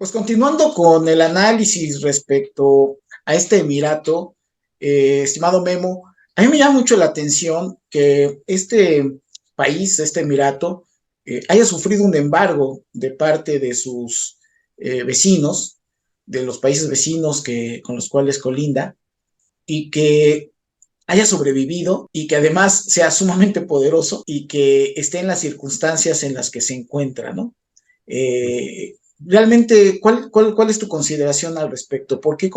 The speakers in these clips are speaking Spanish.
Pues continuando con el análisis respecto a este Emirato, estimado Memo, a mí me llama mucho la atención que este país, este Emirato, haya sufrido un embargo de parte de sus vecinos, de los países vecinos con los cuales colinda, y que haya sobrevivido y que además sea sumamente poderoso y que esté en las circunstancias en las que se encuentra, ¿no? Realmente, ¿cuál es tu consideración al respecto? ¿Por qué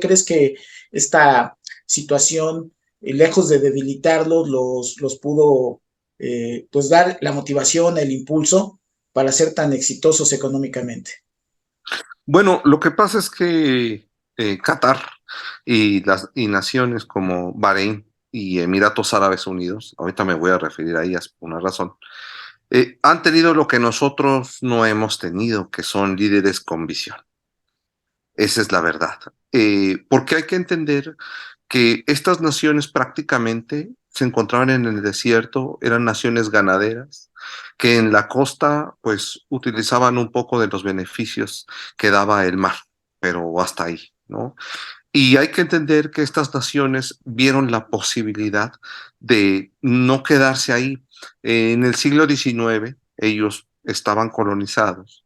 crees que esta situación, lejos de debilitarlos, los pudo pues dar la motivación, el impulso para ser tan exitosos económicamente? Bueno, lo que pasa es que Qatar y naciones como Bahrein y Emiratos Árabes Unidos, ahorita me voy a referir a ellas por una razón, han tenido lo que nosotros no hemos tenido, que son líderes con visión. Esa es la verdad. Porque hay que entender que estas naciones prácticamente se encontraban en el desierto, eran naciones ganaderas, que en la costa pues utilizaban un poco de los beneficios que daba el mar, pero hasta ahí, ¿no? Y hay que entender que estas naciones vieron la posibilidad de no quedarse ahí. En el siglo XIX ellos estaban colonizados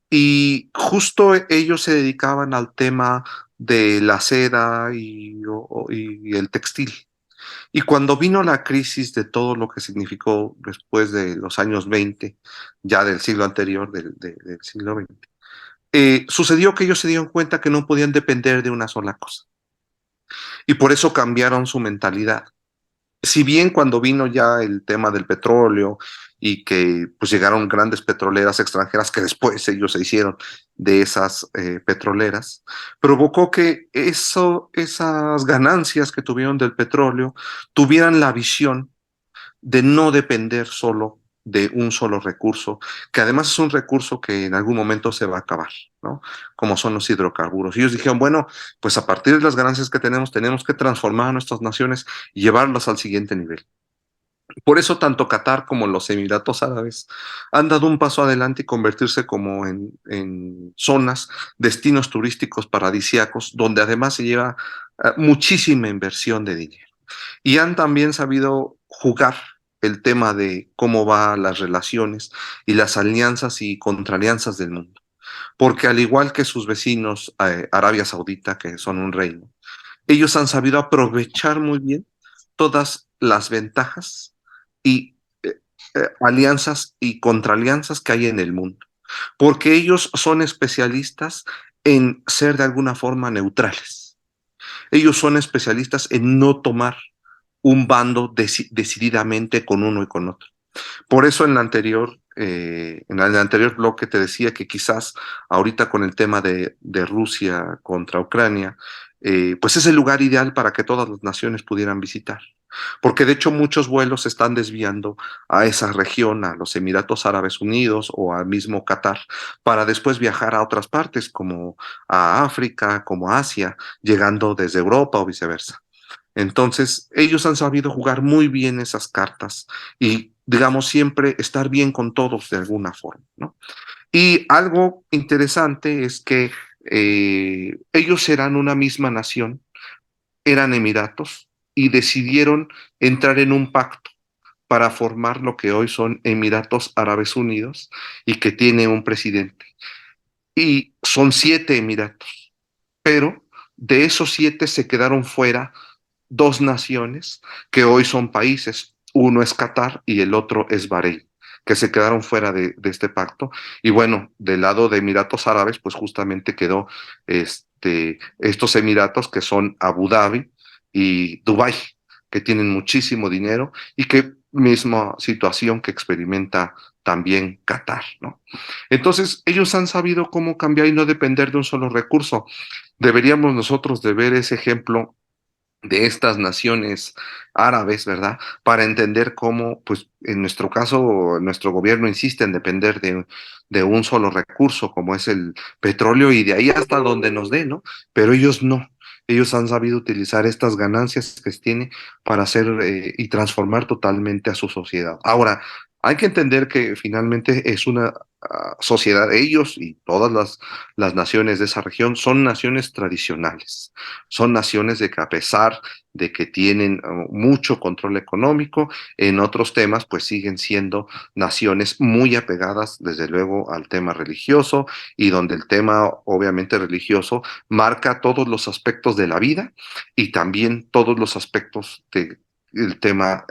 y justo ellos se dedicaban al tema de la seda y el textil. Y cuando vino la crisis de todo lo que significó después de los años 20, ya del siglo anterior, del siglo XX, sucedió que ellos se dieron cuenta que no podían depender de una sola cosa. Y por eso cambiaron su mentalidad. Si bien cuando vino ya el tema del petróleo y que pues llegaron grandes petroleras extranjeras que después ellos se hicieron de esas petroleras, provocó que esas ganancias que tuvieron del petróleo tuvieran la visión de no depender solo de un solo recurso, que además es un recurso que en algún momento se va a acabar, ¿no? Como son los hidrocarburos. Y ellos dijeron, bueno, pues a partir de las ganancias que tenemos que transformar a nuestras naciones y llevarlas al siguiente nivel. Por eso tanto Qatar como los Emiratos Árabes han dado un paso adelante y convertirse como en zonas, destinos turísticos paradisíacos, donde además se lleva muchísima inversión de dinero. Y han también sabido jugar el tema de cómo van las relaciones y las alianzas y contraalianzas del mundo. Porque al igual que sus vecinos, Arabia Saudita, que son un reino, ellos han sabido aprovechar muy bien todas las ventajas y alianzas y contraalianzas que hay en el mundo. Porque ellos son especialistas en ser de alguna forma neutrales. Ellos son especialistas en no tomar un bando decididamente con uno y con otro. Por eso en el anterior bloque te decía que quizás ahorita con el tema de Rusia contra Ucrania, pues es el lugar ideal para que todas las naciones pudieran visitar. Porque de hecho muchos vuelos se están desviando a esa región, a los Emiratos Árabes Unidos o al mismo Qatar, para después viajar a otras partes como a África, como a Asia, llegando desde Europa o viceversa. Entonces, ellos han sabido jugar muy bien esas cartas y, digamos, siempre estar bien con todos de alguna forma, ¿no? Y algo interesante es que ellos eran una misma nación, eran emiratos y decidieron entrar en un pacto para formar lo que hoy son Emiratos Árabes Unidos y que tiene un presidente. Y son 7 emiratos, pero de esos 7 se quedaron fuera 2 naciones que hoy son países. Uno es Qatar y el otro es Bahrein, que se quedaron fuera de este pacto. Y bueno, del lado de Emiratos Árabes, pues justamente quedó estos Emiratos que son Abu Dhabi y Dubái, que tienen muchísimo dinero y que misma situación que experimenta también Qatar, ¿no? Entonces, ellos han sabido cómo cambiar y no depender de un solo recurso. Deberíamos nosotros de ver ese ejemplo de estas naciones árabes, ¿verdad? Para entender cómo, pues en nuestro caso, nuestro gobierno insiste en depender de un solo recurso, como es el petróleo, y de ahí hasta donde nos dé, ¿no? Pero ellos no. Ellos han sabido utilizar estas ganancias que tiene para hacer y transformar totalmente a su sociedad. Ahora, Hay que entender que finalmente es una sociedad, ellos y todas las naciones de esa región son naciones tradicionales, son naciones de que a pesar de que tienen mucho control económico, en otros temas pues siguen siendo naciones muy apegadas desde luego al tema religioso y donde el tema obviamente religioso marca todos los aspectos de la vida y también todos los aspectos del tema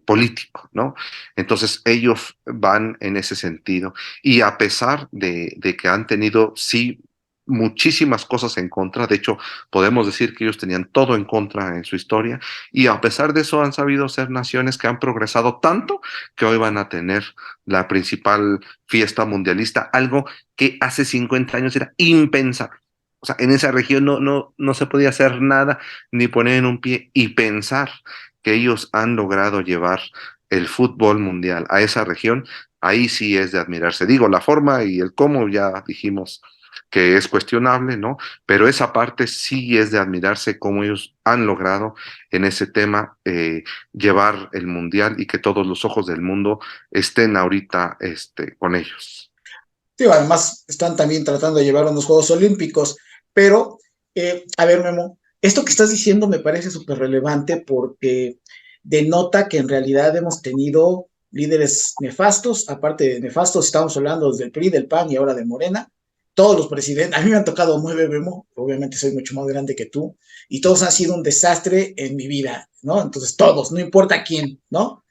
político, ¿no? Entonces ellos van en ese sentido y a pesar de que han tenido, sí, muchísimas cosas en contra, de hecho podemos decir que ellos tenían todo en contra en su historia y a pesar de eso han sabido ser naciones que han progresado tanto que hoy van a tener la principal fiesta mundialista, algo que hace 50 años era impensable. O sea, en esa región no se podía hacer nada ni poner en un pie y pensar que ellos han logrado llevar el fútbol mundial a esa región, ahí sí es de admirarse. Digo, la forma y el cómo ya dijimos que es cuestionable, ¿no? Pero esa parte sí es de admirarse cómo ellos han logrado en ese tema llevar el mundial y que todos los ojos del mundo estén ahorita con ellos. Sí, además están también tratando de llevar unos Juegos Olímpicos, pero, a ver, Memo, esto que estás diciendo me parece súper relevante porque denota que en realidad hemos tenido líderes nefastos, aparte de nefastos, estamos hablando desde el PRI, del PAN y ahora de Morena, todos los presidentes, a mí me han tocado 9, Memo, obviamente soy mucho más grande que tú, y todos han sido un desastre en mi vida, ¿no? Entonces todos, no importa quién, ¿no?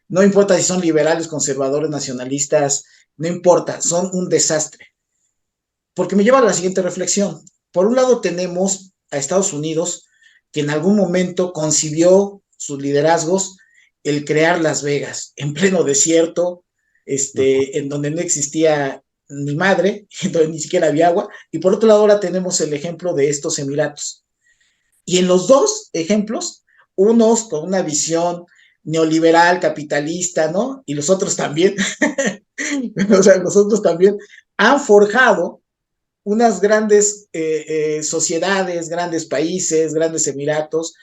No importa si son liberales, conservadores, nacionalistas, no importa, son un desastre. Porque me lleva a la siguiente reflexión. Por un lado tenemos a Estados Unidos, que en algún momento concibió sus liderazgos el crear Las Vegas, en pleno desierto, en donde no existía ni madre, en donde ni siquiera había agua. Y por otro lado ahora tenemos el ejemplo de estos Emiratos. Y en los dos ejemplos, unos con una visión neoliberal, capitalista, ¿no? Y los otros también, o sea, los otros también han forjado unas grandes sociedades, grandes países, grandes emiratos,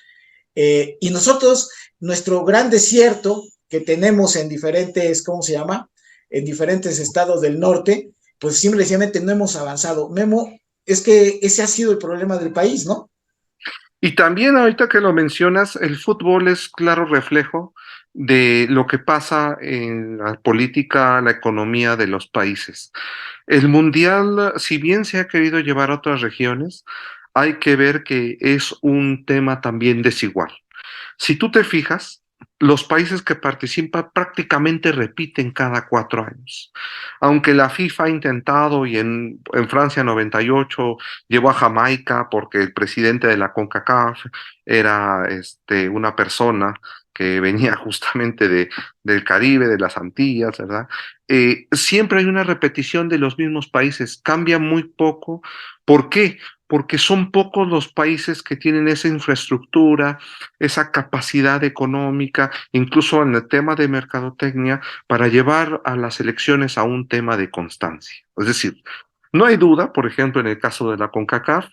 y nosotros, nuestro gran desierto que tenemos en diferentes, ¿cómo se llama? En diferentes estados del norte, pues simplemente no hemos avanzado. Memo, es que ese ha sido el problema del país, ¿no? Y también ahorita que lo mencionas, el fútbol es claro reflejo de lo que pasa en la política, la economía de los países. El mundial, si bien se ha querido llevar a otras regiones, hay que ver que es un tema también desigual. Si tú te fijas, los países que participan prácticamente repiten cada 4 años. Aunque la FIFA ha intentado y en Francia 98 llevó a Jamaica porque el presidente de la CONCACAF era una persona que venía justamente del Caribe, de las Antillas, ¿verdad? Siempre hay una repetición de los mismos países, cambia muy poco. ¿Por qué? Porque son pocos los países que tienen esa infraestructura, esa capacidad económica, incluso en el tema de mercadotecnia, para llevar a las elecciones a un tema de constancia. Es decir, no hay duda, por ejemplo, en el caso de la CONCACAF,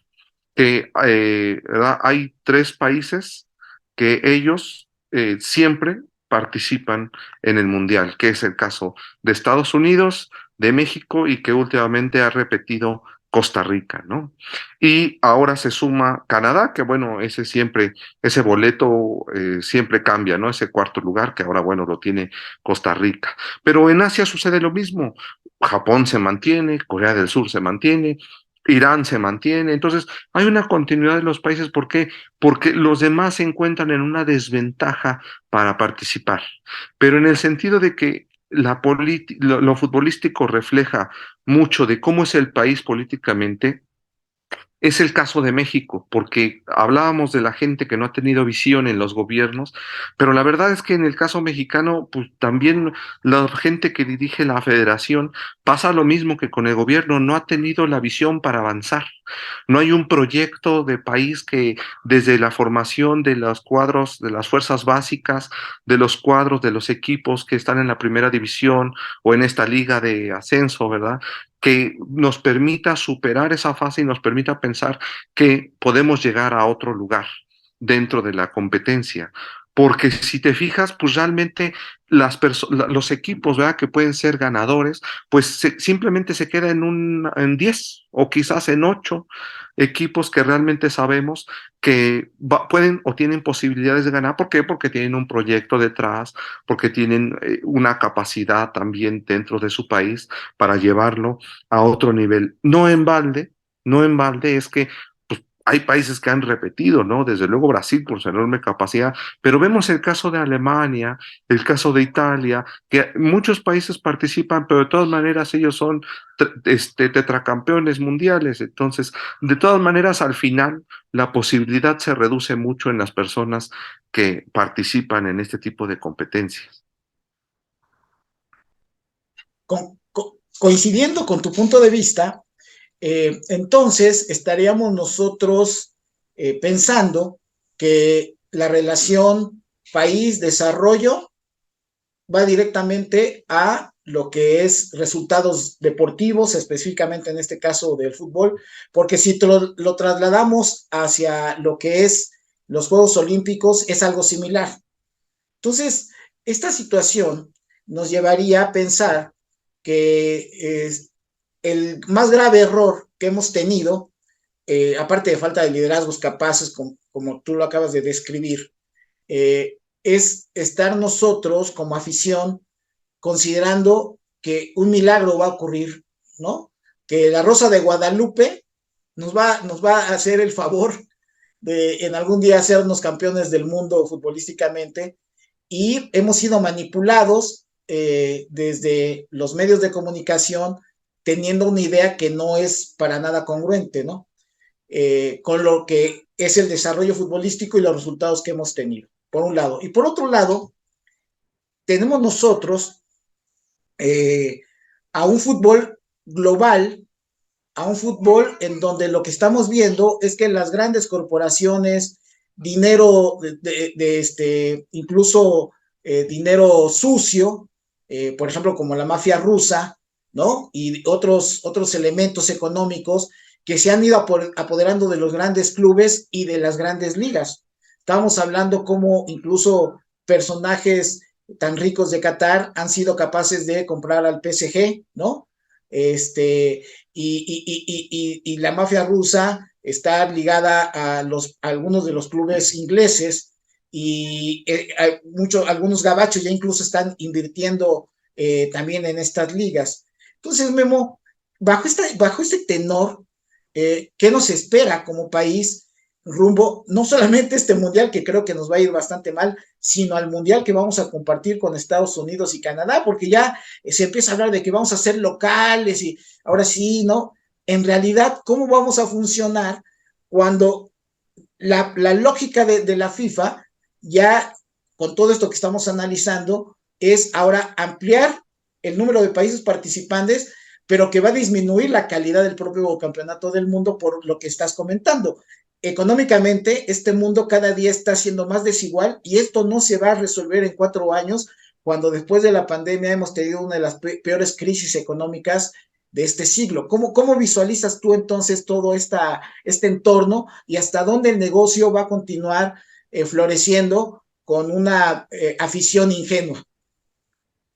que hay 3 países que ellos siempre participan en el Mundial, que es el caso de Estados Unidos, de México y que últimamente ha repetido Costa Rica, ¿no? Y ahora se suma Canadá, que bueno, ese boleto siempre cambia, ¿no? Ese cuarto lugar, que ahora, bueno, lo tiene Costa Rica. Pero en Asia sucede lo mismo. Japón se mantiene, Corea del Sur se mantiene, Irán se mantiene. Entonces, hay una continuidad de los países. ¿Por qué? Porque los demás se encuentran en una desventaja para participar. Pero en el sentido de que lo futbolístico refleja mucho de cómo es el país políticamente, es el caso de México, porque hablábamos de la gente que no ha tenido visión en los gobiernos, pero la verdad es que en el caso mexicano, pues también la gente que dirige la federación pasa lo mismo que con el gobierno, no ha tenido la visión para avanzar. No hay un proyecto de país que desde la formación de los cuadros, de las fuerzas básicas, de los cuadros, de los equipos que están en la primera división o en esta liga de ascenso, ¿verdad? Que nos permita superar esa fase y nos permita pensar que podemos llegar a otro lugar dentro de la competencia. porque si te fijas, pues realmente los equipos, ¿verdad? Que pueden ser ganadores, pues simplemente se queda en 10 o quizás en 8 equipos que realmente sabemos que pueden o tienen posibilidades de ganar. ¿Por qué? Porque tienen un proyecto detrás, porque tienen una capacidad también dentro de su país para llevarlo a otro nivel. No en balde es que hay países que han repetido, ¿no? Desde luego Brasil por su enorme capacidad, pero vemos el caso de Alemania, el caso de Italia, que muchos países participan, pero de todas maneras ellos son tetracampeones mundiales. Entonces, de todas maneras, al final, la posibilidad se reduce mucho en las personas que participan en este tipo de competencias. Coincidiendo con tu punto de vista, entonces estaríamos nosotros pensando que la relación país-desarrollo va directamente a lo que es resultados deportivos, específicamente en este caso del fútbol, porque si lo trasladamos hacia lo que es los Juegos Olímpicos, es algo similar. Entonces, esta situación nos llevaría a pensar que el más grave error que hemos tenido, aparte de falta de liderazgos capaces, como tú lo acabas de describir, es estar nosotros como afición considerando que un milagro va a ocurrir, ¿no? Que la Rosa de Guadalupe nos va a hacer el favor de en algún día hacernos campeones del mundo futbolísticamente y hemos sido manipulados desde los medios de comunicación teniendo una idea que no es para nada congruente, ¿no? Con lo que es el desarrollo futbolístico y los resultados que hemos tenido, por un lado. Y por otro lado, tenemos nosotros eh, a un fútbol global, a un fútbol en donde lo que estamos viendo es que las grandes corporaciones, dinero incluso dinero sucio, por ejemplo, como la mafia rusa, ¿no? Y otros elementos económicos que se han ido apoderando de los grandes clubes y de las grandes ligas. Estamos hablando como incluso personajes tan ricos de Qatar han sido capaces de comprar al PSG, ¿no? Y la mafia rusa está ligada a algunos de los clubes ingleses y algunos gabachos ya incluso están invirtiendo también en estas ligas. Entonces, Memo, bajo este tenor, ¿qué nos espera como país rumbo no solamente a este mundial que creo que nos va a ir bastante mal, sino al mundial que vamos a compartir con Estados Unidos y Canadá, porque ya se empieza a hablar de que vamos a ser locales y ahora sí, ¿no? En realidad, ¿cómo vamos a funcionar cuando la lógica de la FIFA ya con todo esto que estamos analizando es ahora ampliar el número de países participantes, pero que va a disminuir la calidad del propio campeonato del mundo por lo que estás comentando. Económicamente, este mundo cada día está siendo más desigual y esto no se va a resolver en 4 años, cuando después de la pandemia hemos tenido una de las peores crisis económicas de este siglo. ¿Cómo visualizas tú entonces todo este entorno y hasta dónde el negocio va a continuar floreciendo con una afición ingenua?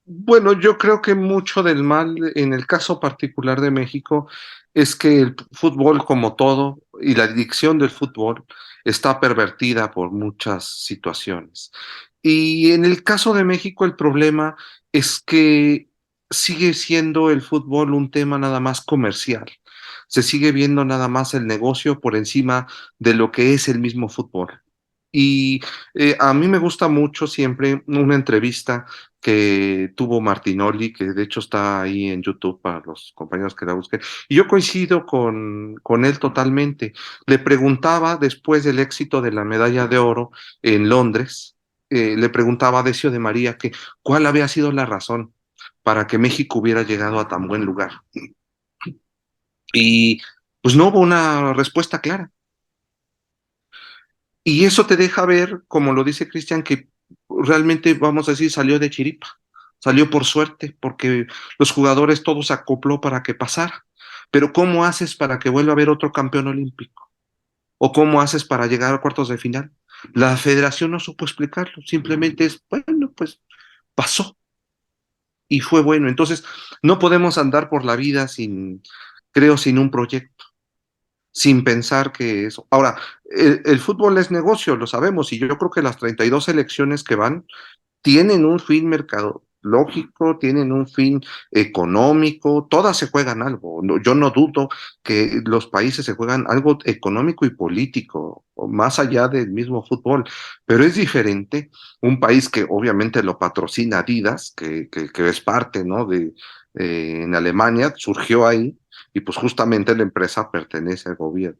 Bueno, yo creo que mucho del mal, en el caso particular de México, es que el fútbol, como todo, y la adicción del fútbol está pervertida por muchas situaciones. Y en el caso de México, el problema es que sigue siendo el fútbol un tema nada más comercial. Se sigue viendo nada más el negocio por encima de lo que es el mismo fútbol. Y a mí me gusta mucho siempre una entrevista que tuvo Martinoli, que de hecho está ahí en YouTube para los compañeros que la busquen. Y yo coincido con él totalmente. Le preguntaba, después del éxito de la medalla de oro en Londres, le preguntaba a Decio de María que cuál había sido la razón para que México hubiera llegado a tan buen lugar. Y pues no hubo una respuesta clara. Y eso te deja ver, como lo dice Cristian, que realmente, vamos a decir, salió de chiripa, salió por suerte, porque los jugadores todos se acopló para que pasara. Pero ¿cómo haces para que vuelva a haber otro campeón olímpico? ¿O cómo haces para llegar a cuartos de final? La federación no supo explicarlo, simplemente es, bueno, pues pasó y fue bueno. Entonces, no podemos andar por la vida sin, creo, sin un proyecto, sin pensar que eso. Ahora, el fútbol es negocio, lo sabemos, y yo creo que las 32 elecciones que van tienen un fin mercadológico, tienen un fin económico, todas se juegan algo. Yo no dudo que los países se juegan algo económico y político, más allá del mismo fútbol, pero es diferente un país que obviamente lo patrocina Adidas, que es parte, ¿no? En Alemania surgió ahí y pues justamente la empresa pertenece al gobierno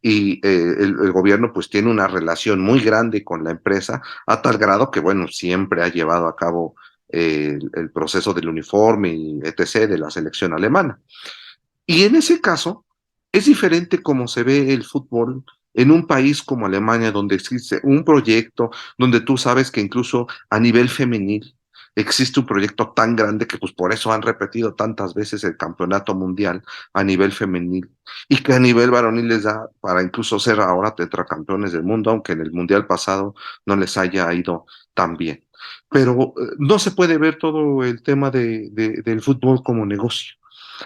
y el gobierno pues tiene una relación muy grande con la empresa a tal grado que bueno, siempre ha llevado a cabo el proceso del uniforme y etc. de la selección alemana. Y en ese caso es diferente como se ve el fútbol en un país como Alemania, donde existe un proyecto, donde tú sabes que incluso a nivel femenil existe un proyecto tan grande que pues por eso han repetido tantas veces el campeonato mundial a nivel femenil y que a nivel varonil les da para incluso ser ahora tetracampeones del mundo, aunque en el mundial pasado no les haya ido tan bien. Pero no se puede ver todo el tema del fútbol como negocio.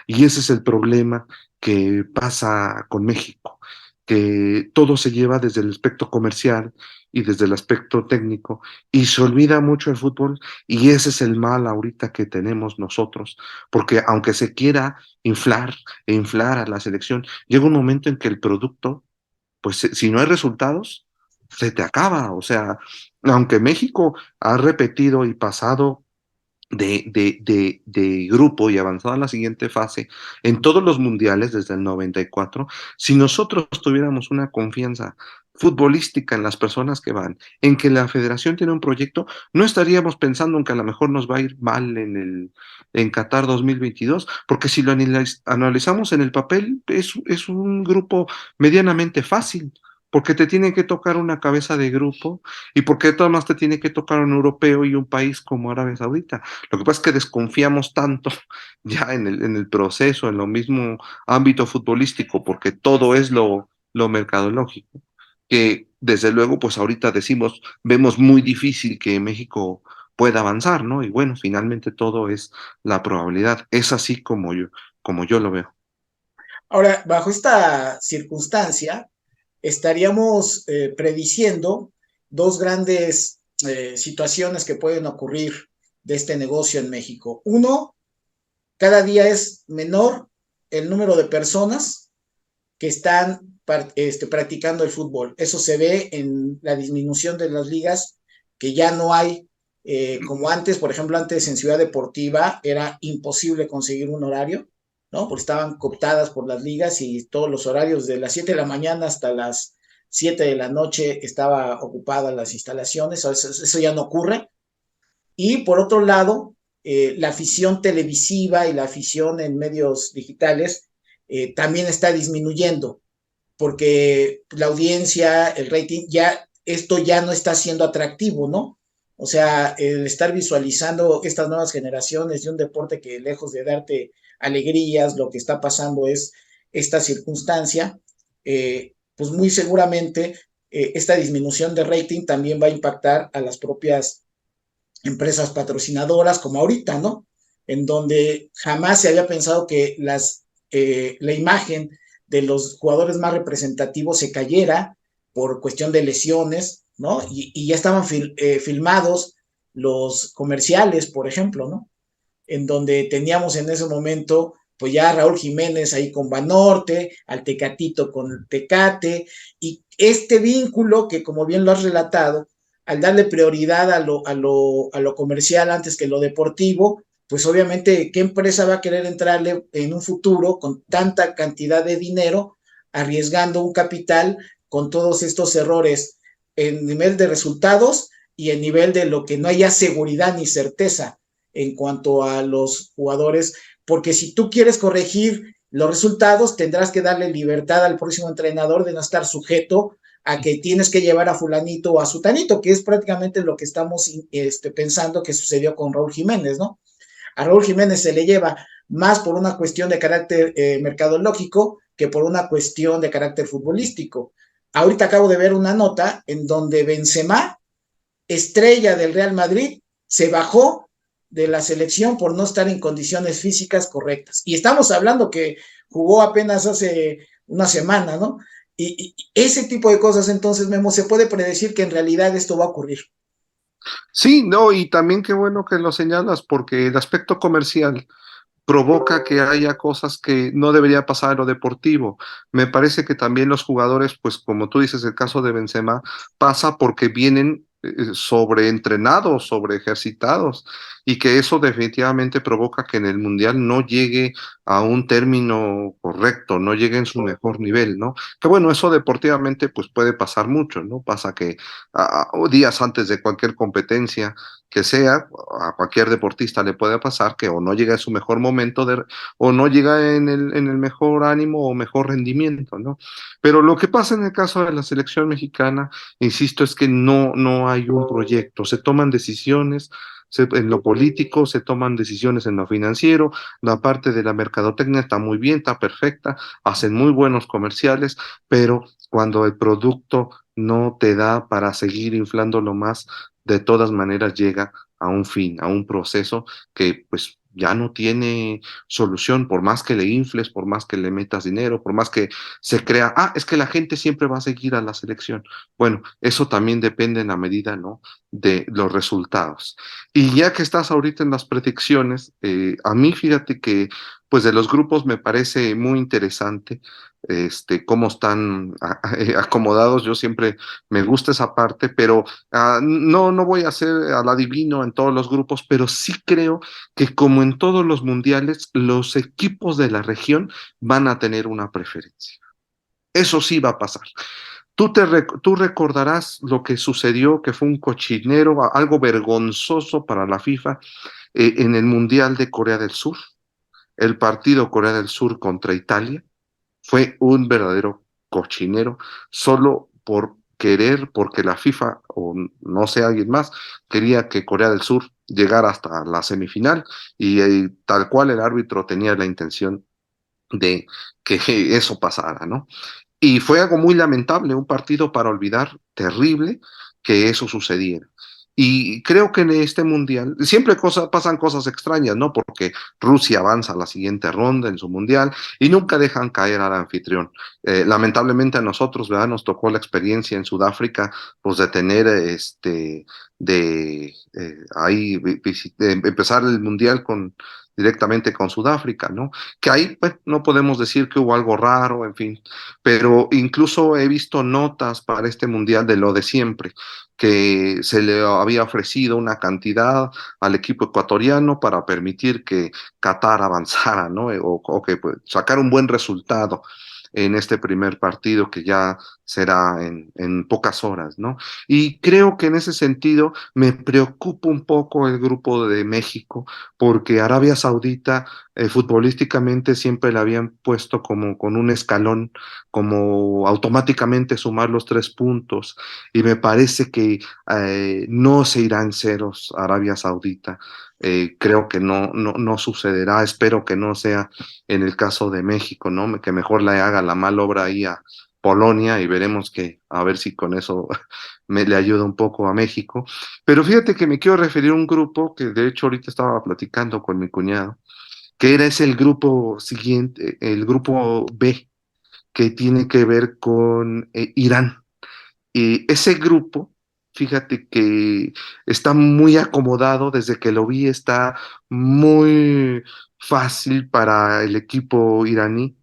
Y ese es el problema que pasa con México, que todo se lleva desde el aspecto comercial y desde el aspecto técnico y se olvida mucho el fútbol y ese es el mal ahorita que tenemos nosotros, porque aunque se quiera inflar e inflar a la selección, llega un momento en que el producto, pues si no hay resultados, se te acaba. O sea, aunque México ha repetido y pasado de grupo y avanzado a la siguiente fase en todos los mundiales desde el 94, si nosotros tuviéramos una confianza futbolística en las personas que van, en que la federación tiene un proyecto, no estaríamos pensando en que a lo mejor nos va a ir mal en Qatar 2022, porque si lo analizamos en el papel, es un grupo medianamente fácil, porque te tiene que tocar una cabeza de grupo y porque de todas maneras te tiene que tocar un europeo y un país como Arabia Saudita. Lo que pasa es que desconfiamos tanto ya en el proceso, en lo mismo ámbito futbolístico, porque todo es lo mercadológico, que desde luego, pues ahorita decimos, vemos muy difícil que México pueda avanzar, ¿no? Y bueno, finalmente todo es la probabilidad. Es así como yo lo veo. Ahora, bajo esta circunstancia, estaríamos prediciendo dos grandes situaciones que pueden ocurrir de este negocio en México. Uno, cada día es menor el número de personas que están practicando el fútbol. Eso se ve en la disminución de las ligas, que ya no hay, como antes, por ejemplo, antes en Ciudad Deportiva era imposible conseguir un horario, ¿no? Porque estaban cooptadas por las ligas y todos los horarios de las 7 de la mañana hasta las 7 de la noche estaba ocupadas las instalaciones, eso ya no ocurre. Y por otro lado, la afición televisiva y la afición en medios digitales también está disminuyendo porque la audiencia, el rating, ya esto ya no está siendo atractivo, ¿no? O sea, el estar visualizando estas nuevas generaciones de un deporte que lejos de darte alegrías, lo que está pasando es esta circunstancia, pues muy seguramente esta disminución de rating también va a impactar a las propias empresas patrocinadoras como ahorita, ¿no? En donde jamás se había pensado que la imagen de los jugadores más representativos se cayera por cuestión de lesiones, ¿no? Y ya estaban filmados los comerciales, por ejemplo, ¿no? En donde teníamos en ese momento pues ya a Raúl Jiménez ahí con Banorte, al Tecatito con Tecate, y este vínculo que como bien lo has relatado, al darle prioridad a lo comercial antes que lo deportivo, pues obviamente, ¿qué empresa va a querer entrarle en un futuro con tanta cantidad de dinero, arriesgando un capital con todos estos errores en nivel de resultados y en nivel de lo que no haya seguridad ni certeza en cuanto a los jugadores? Porque si tú quieres corregir los resultados, tendrás que darle libertad al próximo entrenador de no estar sujeto a que tienes que llevar a fulanito o a sutanito, que es prácticamente lo que estamos pensando que sucedió con Raúl Jiménez, ¿no? A Raúl Jiménez se le lleva más por una cuestión de carácter mercadológico que por una cuestión de carácter futbolístico. ahorita acabo de ver una nota en donde Benzema, estrella del Real Madrid, se bajó de la selección por no estar en condiciones físicas correctas. Y estamos hablando que jugó apenas hace una semana, ¿no? Y ese tipo de cosas, entonces, Memo, se puede predecir que en realidad esto va a ocurrir. Sí, no, y también qué bueno que lo señalas, porque el aspecto comercial provoca que haya cosas que no debería pasar en lo deportivo. Me parece que también los jugadores, pues como tú dices, el caso de Benzema, pasa porque vienen sobreentrenados, sobre ejercitados, y que eso definitivamente provoca que en el Mundial no llegue a un término correcto, no llegue en su mejor nivel, ¿no? Que bueno, eso deportivamente pues puede pasar mucho, ¿no? Pasa que días antes de cualquier competencia que sea, a cualquier deportista le puede pasar que o no llega en su mejor momento o no llega en el mejor ánimo o mejor rendimiento, ¿no? Pero lo que pasa en el caso de la selección mexicana, insisto, es que no hay un proyecto, se toman decisiones. En lo político se toman decisiones en lo financiero, la parte de la mercadotecnia está muy bien, está perfecta, hacen muy buenos comerciales, pero cuando el producto no te da para seguir inflándolo más, de todas maneras llega a un fin, a un proceso que pues ya no tiene solución, por más que le infles, por más que le metas dinero, por más que se crea, es que la gente siempre va a seguir a la selección. Bueno, eso también depende en la medida, ¿no? De los resultados. Y ya que estás ahorita en las predicciones, a mí fíjate que pues de los grupos me parece muy interesante cómo están acomodados. Yo siempre me gusta esa parte, pero no voy a ser al adivino en todos los grupos, pero sí creo que como en todos los mundiales, los equipos de la región van a tener una preferencia. Eso sí va a pasar. Tú recordarás lo que sucedió, que fue un cochinero, algo vergonzoso para la FIFA en el Mundial de Corea del Sur. El partido Corea del Sur contra Italia fue un verdadero cochinero, solo por querer, porque la FIFA o no sé alguien más quería que Corea del Sur llegara hasta la semifinal y tal cual el árbitro tenía la intención de que eso pasara, ¿no? Y fue algo muy lamentable, un partido para olvidar, terrible, que eso sucediera. Y creo que en este mundial siempre pasan cosas extrañas, ¿no? Porque Rusia avanza a la siguiente ronda en su mundial y nunca dejan caer al anfitrión. Lamentablemente a nosotros, ¿verdad? Nos tocó la experiencia en Sudáfrica, pues de tener, ahí, de empezar el mundial directamente con Sudáfrica, ¿no? Que ahí pues, no podemos decir que hubo algo raro, en fin, pero incluso he visto notas para este mundial de lo de siempre, que se le había ofrecido una cantidad al equipo ecuatoriano para permitir que Qatar avanzara, ¿no? O que pues, sacar un buen resultado en este primer partido que ya será en pocas horas, ¿no? Y creo que en ese sentido me preocupa un poco el grupo de México, porque Arabia Saudita futbolísticamente siempre la habían puesto como con un escalón, como automáticamente sumar los 3 puntos, y me parece que no se irán ceros a Arabia Saudita. Creo que no sucederá, espero que no sea en el caso de México, ¿no? Que mejor le haga la mala obra ahí a Polonia y veremos que a ver si con eso me le ayuda un poco a México. Pero fíjate que me quiero referir a un grupo que de hecho ahorita estaba platicando con mi cuñado, que es el grupo siguiente, el grupo B, que tiene que ver con Irán. Y ese grupo, fíjate que está muy acomodado, desde que lo vi está muy fácil para el equipo iraní,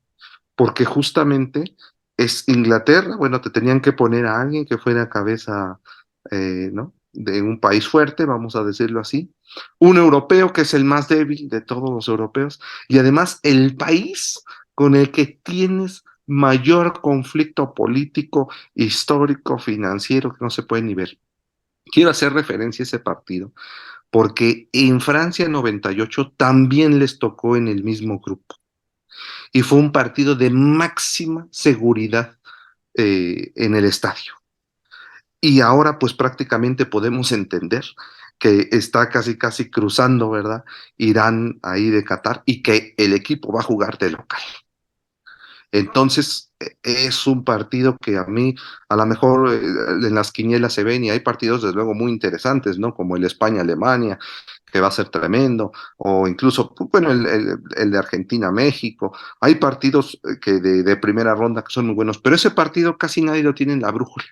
porque justamente es Inglaterra, bueno, te tenían que poner a alguien que fuera cabeza, ¿no? De un país fuerte, vamos a decirlo así, un europeo que es el más débil de todos los europeos, y además el país con el que tienes mayor conflicto político, histórico, financiero, que no se puede ni ver. Quiero hacer referencia a ese partido, porque en Francia 98 también les tocó en el mismo grupo y fue un partido de máxima seguridad en el estadio. Y ahora pues prácticamente podemos entender que está casi casi cruzando, ¿verdad? Irán ahí de Qatar y que el equipo va a jugar de local. Entonces, es un partido que a mí, a lo mejor en las quinielas se ven y hay partidos desde luego muy interesantes, ¿no? Como el España-Alemania, que va a ser tremendo, o incluso, bueno, el de Argentina-México. Hay partidos que de primera ronda que son muy buenos, pero ese partido casi nadie lo tiene en la brújula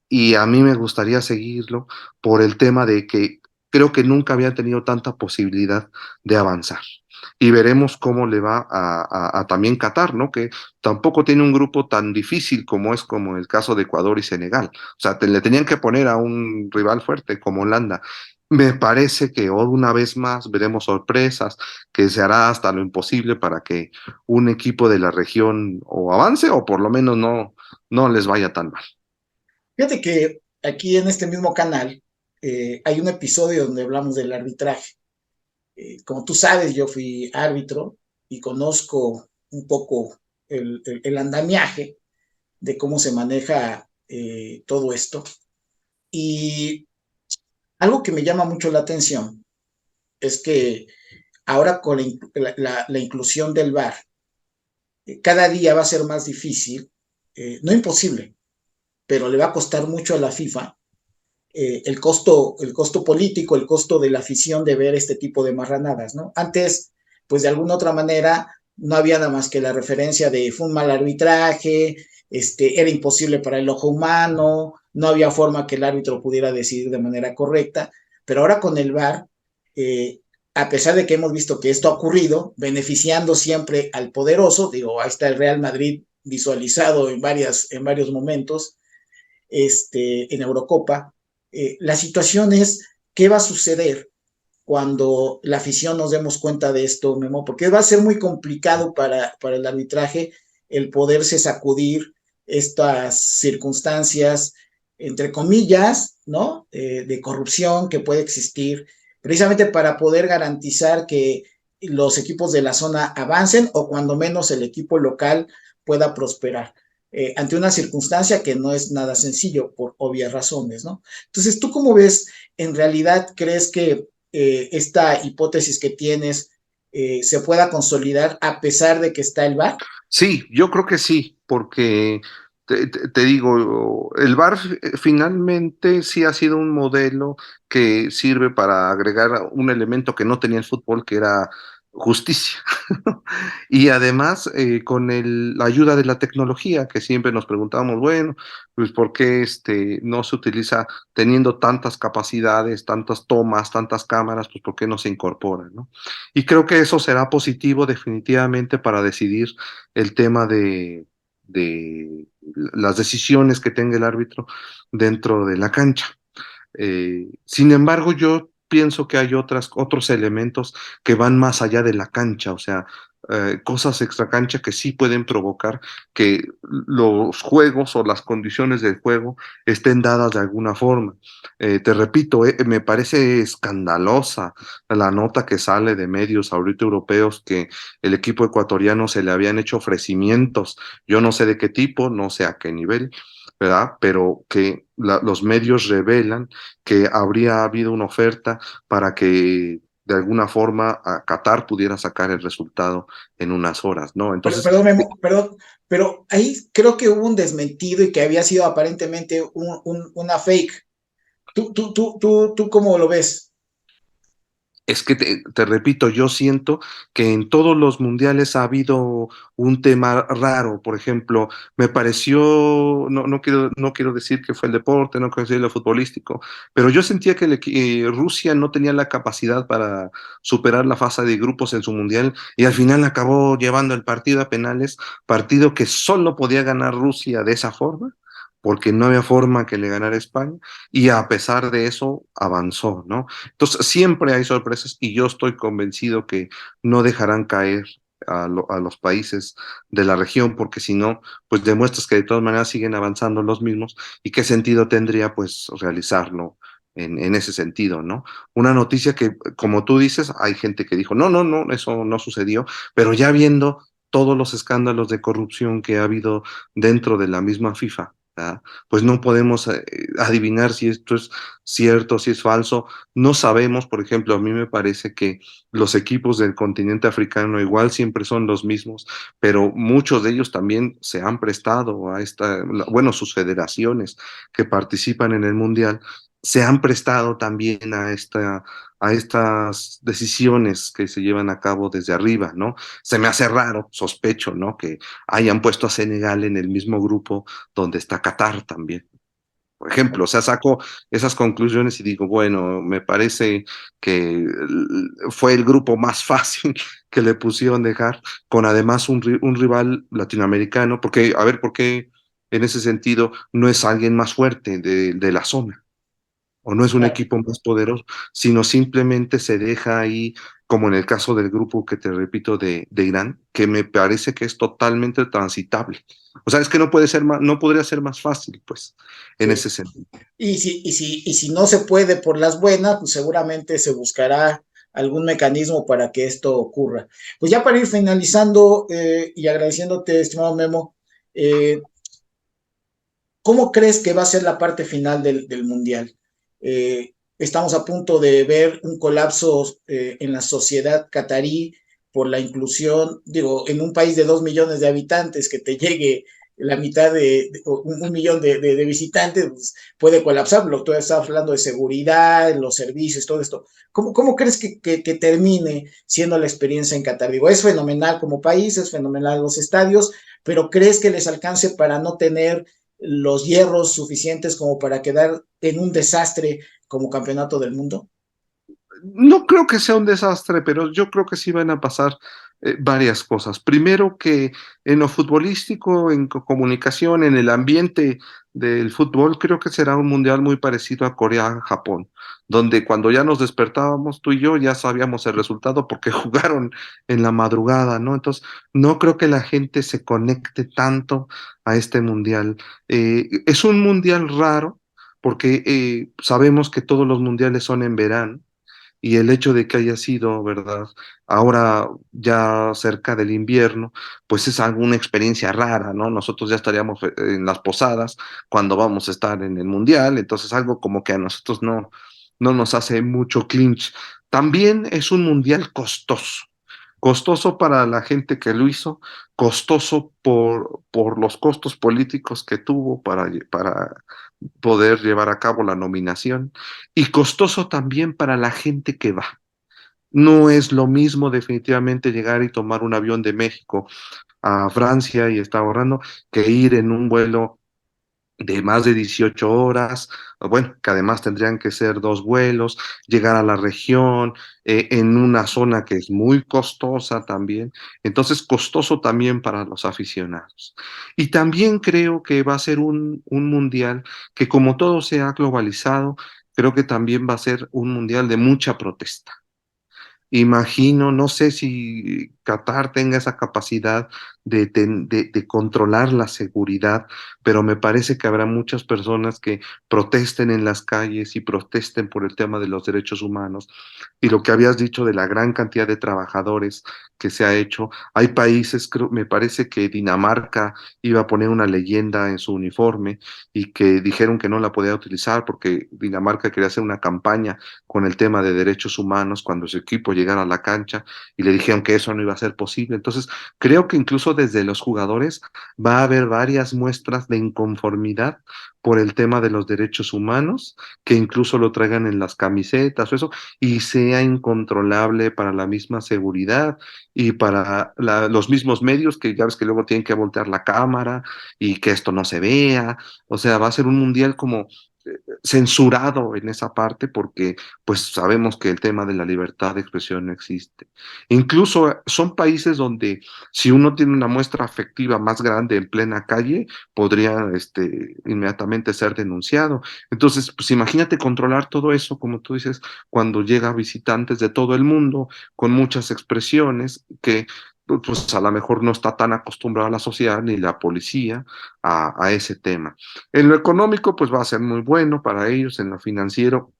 y a mí me gustaría seguirlo por el tema de que creo que nunca había tenido tanta posibilidad de avanzar. Y veremos cómo le va a también Qatar, ¿no? Que tampoco tiene un grupo tan difícil como es como el caso de Ecuador y Senegal. O sea, le tenían que poner a un rival fuerte como Holanda. Me parece que una vez más veremos sorpresas, que se hará hasta lo imposible para que un equipo de la región o avance o por lo menos no les vaya tan mal. Fíjate que aquí en este mismo canal hay un episodio donde hablamos del arbitraje. Como tú sabes, yo fui árbitro y conozco un poco el andamiaje de cómo se maneja todo esto. Y algo que me llama mucho la atención es que ahora con la inclusión del VAR, cada día va a ser más difícil, no imposible, pero le va a costar mucho a la FIFA el costo político, el costo de la afición de ver este tipo de marranadas, ¿no? Antes, pues de alguna otra manera, no había nada más que la referencia de fue un mal arbitraje, era imposible para el ojo humano, no había forma que el árbitro pudiera decidir de manera correcta, pero ahora con el VAR, eh, a pesar de que hemos visto que esto ha ocurrido, beneficiando siempre al poderoso, digo, ahí está el Real Madrid visualizado en varios momentos, en Eurocopa, la situación es qué va a suceder cuando la afición nos demos cuenta de esto, Memo, porque va a ser muy complicado para el arbitraje el poderse sacudir estas circunstancias, entre comillas, ¿no? De corrupción que puede existir, precisamente para poder garantizar que los equipos de la zona avancen o cuando menos el equipo local pueda prosperar. Ante una circunstancia que no es nada sencillo por obvias razones, ¿no? Entonces, ¿tú cómo ves? ¿En realidad crees que esta hipótesis que tienes se pueda consolidar a pesar de que está el VAR? Sí, yo creo que sí, porque te digo, el VAR finalmente sí ha sido un modelo que sirve para agregar un elemento que no tenía el fútbol, que era justicia. Y además, con la ayuda de la tecnología, que siempre nos preguntábamos, bueno, pues ¿por qué no se utiliza teniendo tantas capacidades, tantas tomas, tantas cámaras, pues ¿por qué no se incorpora, ¿no? Y creo que eso será positivo definitivamente para decidir el tema de las decisiones que tenga el árbitro dentro de la cancha. Sin embargo, yo pienso que hay otros elementos que van más allá de la cancha, o sea, cosas extracancha que sí pueden provocar que los juegos o las condiciones del juego estén dadas de alguna forma. Te repito, me parece escandalosa la nota que sale de medios ahorita europeos que el equipo ecuatoriano se le habían hecho ofrecimientos, yo no sé de qué tipo, no sé a qué nivel, ¿verdad? Pero que los medios revelan que habría habido una oferta para que de alguna forma a Qatar pudiera sacar el resultado en unas horas, ¿no? Entonces, Perdón, Memo, perdón, pero ahí creo que hubo un desmentido y que había sido aparentemente una fake. ¿Tú cómo lo ves? es que te repito, yo siento que en todos los mundiales ha habido un tema raro. Por ejemplo, me pareció, no quiero decir que fue el deporte, no quiero decir lo futbolístico, pero yo sentía que Rusia no tenía la capacidad para superar la fase de grupos en su mundial y al final acabó llevando el partido a penales, partido que solo podía ganar Rusia de esa forma, porque no había forma que le ganara España, y a pesar de eso avanzó, ¿no? Entonces, siempre hay sorpresas y yo estoy convencido que no dejarán caer a los países de la región, porque si no, pues demuestras que de todas maneras siguen avanzando los mismos y qué sentido tendría pues realizarlo en ese sentido, ¿no? Una noticia que, como tú dices, hay gente que dijo, no, eso no sucedió, pero ya viendo todos los escándalos de corrupción que ha habido dentro de la misma FIFA, ¿verdad? Pues no podemos adivinar si esto es cierto, si es falso. No sabemos, por ejemplo, a mí me parece que los equipos del continente africano igual siempre son los mismos, pero muchos de ellos también se han prestado a bueno, sus federaciones que participan en el Mundial se han prestado también a estas decisiones que se llevan a cabo desde arriba, ¿no? Se me hace raro, sospecho, ¿no? Que hayan puesto a Senegal en el mismo grupo donde está Qatar también. Por ejemplo, o sea, saco esas conclusiones y digo, bueno, me parece que fue el grupo más fácil que le pusieron dejar, con además un rival latinoamericano, porque, a ver, ¿por qué en ese sentido no es alguien más fuerte de la zona? O no es un Claro. equipo más poderoso, sino simplemente se deja ahí, como en el caso del grupo que te repito de Irán, que me parece que es totalmente transitable. O sea, es que no puede ser más, no podría ser más fácil, pues, en Sí. ese sentido. Y si no se puede por las buenas, pues seguramente se buscará algún mecanismo para que esto ocurra. Pues ya para ir finalizando y agradeciéndote, estimado Memo, eh, ¿cómo crees que va a ser la parte final del Mundial? Estamos a punto de ver un colapso en la sociedad catarí por la inclusión, digo, en un país de 2 millones de habitantes, que te llegue la mitad un millón de visitantes, pues puede colapsar. Tú estás hablando de seguridad, los servicios, todo esto. ¿Cómo crees que termine siendo la experiencia en Qatar? Digo, es fenomenal como país, es fenomenal los estadios, pero ¿crees que les alcance para no tener los hierros suficientes como para quedar en un desastre como campeonato del mundo? No creo que sea un desastre, pero yo creo que sí van a pasar varias cosas. Primero que en lo futbolístico, en comunicación, en el ambiente del fútbol, creo que será un mundial muy parecido a Corea-Japón, donde cuando ya nos despertábamos tú y yo ya sabíamos el resultado porque jugaron en la madrugada, ¿no? Entonces, no creo que la gente se conecte tanto a este mundial. Es un mundial raro porque sabemos que todos los mundiales son en verano y el hecho de que haya sido, ¿verdad? Ahora ya cerca del invierno, pues es alguna experiencia rara, ¿no? Nosotros ya estaríamos en las posadas cuando vamos a estar en el mundial, entonces algo como que a nosotros no nos hace mucho clinch. También es un mundial costoso. Costoso para la gente que lo hizo, costoso por los costos políticos que tuvo para poder llevar a cabo la nominación y costoso también para la gente que va. No es lo mismo definitivamente llegar y tomar un avión de México a Francia y estar ahorrando que ir en un vuelo de más de 18 horas, bueno, que además tendrían que ser dos vuelos, llegar a la región, en una zona que es muy costosa también, entonces costoso también para los aficionados. Y también creo que va a ser un mundial que como todo se ha globalizado, creo que también va a ser un mundial de mucha protesta. Imagino, no sé si Qatar tenga esa capacidad de controlar la seguridad, pero me parece que habrá muchas personas que protesten en las calles y protesten por el tema de los derechos humanos. Y lo que habías dicho de la gran cantidad de trabajadores que se ha hecho, hay países, me parece que Dinamarca iba a poner una leyenda en su uniforme y que dijeron que no la podía utilizar porque Dinamarca quería hacer una campaña con el tema de derechos humanos cuando su equipo llegara a la cancha y le dijeron que eso no iba a ser posible. Entonces, creo que incluso desde los jugadores va a haber varias muestras de inconformidad por el tema de los derechos humanos, que incluso lo traigan en las camisetas o eso, y sea incontrolable para la misma seguridad y para los mismos medios que ya ves que luego tienen que voltear la cámara y que esto no se vea. O sea, va a ser un mundial como censurado en esa parte porque pues sabemos que el tema de la libertad de expresión no existe. Incluso son países donde si uno tiene una muestra afectiva más grande en plena calle, podría inmediatamente ser denunciado. Entonces, pues imagínate controlar todo eso, como tú dices, cuando llega visitantes de todo el mundo con muchas expresiones que pues a lo mejor no está tan acostumbrada la sociedad ni la policía a ese tema. En lo económico, pues va a ser muy bueno para ellos, en lo financiero,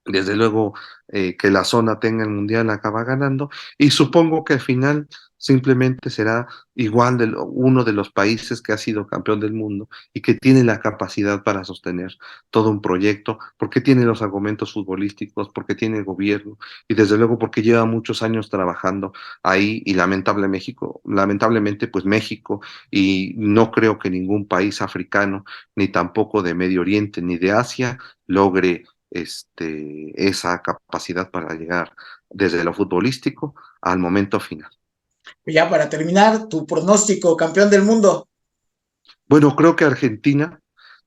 desde luego que la zona tenga el mundial acaba ganando y supongo que al final simplemente será igual uno de los países que ha sido campeón del mundo y que tiene la capacidad para sostener todo un proyecto, porque tiene los argumentos futbolísticos, porque tiene el gobierno y desde luego porque lleva muchos años trabajando ahí y lamentablemente pues México y no creo que ningún país africano, ni tampoco de Medio Oriente, ni de Asia, logre esa capacidad para llegar desde lo futbolístico al momento final. Ya para terminar, tu pronóstico, campeón del mundo. Bueno, creo que Argentina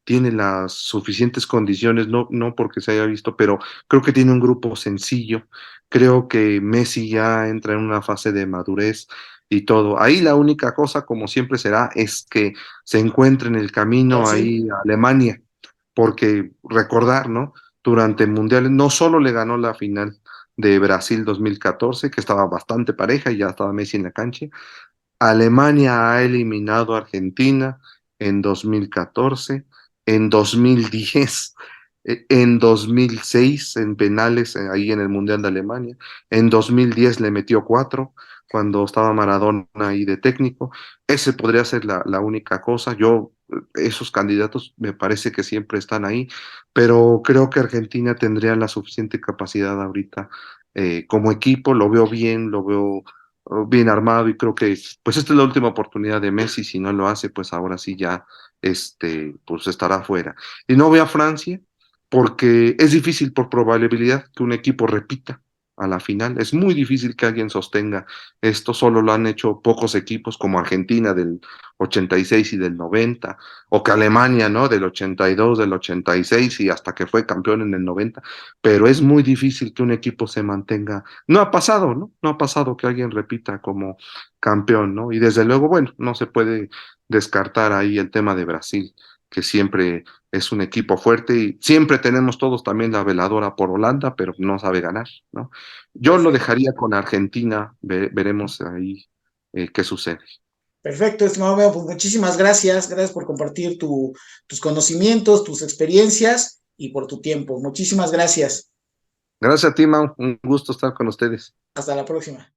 tiene las suficientes condiciones, no porque se haya visto, pero creo que tiene un grupo sencillo. Creo que Messi ya entra en una fase de madurez y todo. Ahí la única cosa, como siempre será, es que se encuentre en el camino Brasil. ahí a Alemania, porque recordar, ¿no? Durante el Mundial no solo le ganó la final de Brasil 2014, que estaba bastante pareja y ya estaba Messi en la cancha. Alemania ha eliminado a Argentina en 2014, en 2010, en 2006 en penales ahí en el Mundial de Alemania, en 2010 le metió cuatro cuando estaba Maradona ahí de técnico. Ese podría ser la única cosa. Esos candidatos me parece que siempre están ahí, pero creo que Argentina tendría la suficiente capacidad ahorita como equipo. Lo veo bien, lo veo bien armado y creo que pues esta es la última oportunidad de Messi, si no lo hace, pues ahora sí ya pues estará fuera. Y no veo a Francia porque es difícil por probabilidad que un equipo repita a la final. Es muy difícil que alguien sostenga esto, solo lo han hecho pocos equipos como Argentina del 86 y del 90, o que Alemania, ¿no? Del 82, del 86 y hasta que fue campeón en el 90, pero es muy difícil que un equipo se mantenga. No ha pasado, ¿no? No ha pasado que alguien repita como campeón, ¿no? Y desde luego, bueno, no se puede descartar ahí el tema de Brasil, que siempre es un equipo fuerte y siempre tenemos todos también la veladora por Holanda, pero no sabe ganar, ¿no? Yo lo Perfecto. dejaría con Argentina, veremos ahí qué sucede. Perfecto, estimado Memo, pues muchísimas gracias. Gracias por compartir tus conocimientos, tus experiencias y por tu tiempo. Muchísimas gracias. Gracias a ti, Mau, un gusto estar con ustedes. Hasta la próxima.